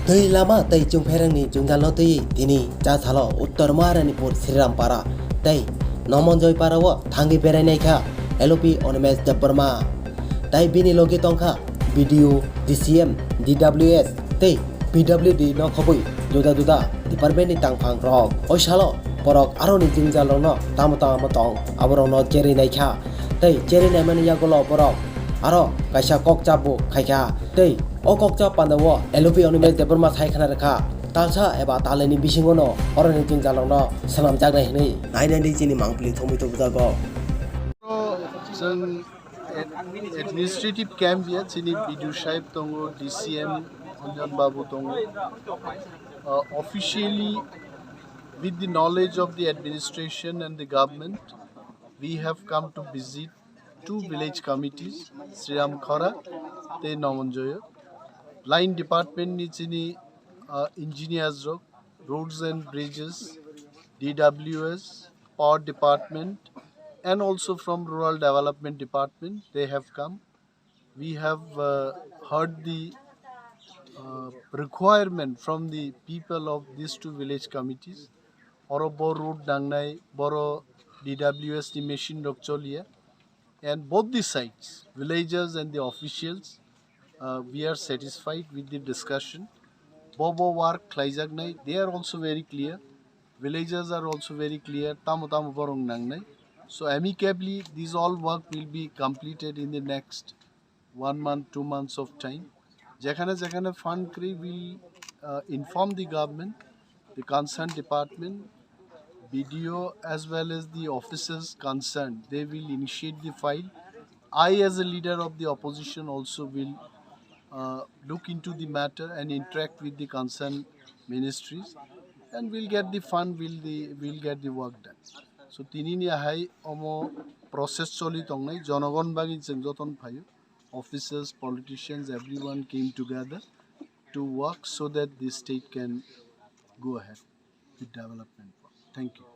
Tei lama tei jungperangni jwngjalno tei tini jathalo uttor maharanipur Srirampara tei Nomonjoy parao thangi berainai kha LOP animesh Debbarma tei bini logi tongkha BDO DCM DWS tei PWD no khobui juda department ni tangphang rok oi salo borok aroni jwngjalno no tamo tong aborok no cherinai kha tei cherinai mani yagolo borok aro kaisa kokchabu khaikha tei o kokcha pandao LOP animesh Debbarma saikana rekha talsa eba taleni bisingo no oroni jwngjalno no sanamjaknai hinui nainani chini mangpili thongmui tobujago जों administrative camp here chini BDO Saib tongo DCM Anjan Babu tongo officially with the knowledge of the administration and the government we have come to visit two village committees Sriram Khara te Nomonjoy line department ni chini engineers roads and bridges DWS power department and also from rural development department they have come. We have heard the requirement from the people of these two village committees. Oro bor road dangnai boro DWS the machine rokcholia and both the sides villagers and the officials we are satisfied with the discussion. Bobo work klaijagnai they are also very clear. Villagers are also very clear. Tamu borong nangnai. So amicably, these all work will be completed in the next 1 month, 2 months of time. Jakhana Fund Kri will inform the government, the concerned department, BDO as well as the officers concerned. They will initiate the file. I as a leader of the opposition also will look into the matter and interact with the concerned ministries and we'll get the fund, we'll get the work done. So tinini hai omo process choli tongnai jonogon bagi jengjoton phayo officers politicians everyone came together to work so that the state can go ahead with development work. Thank you.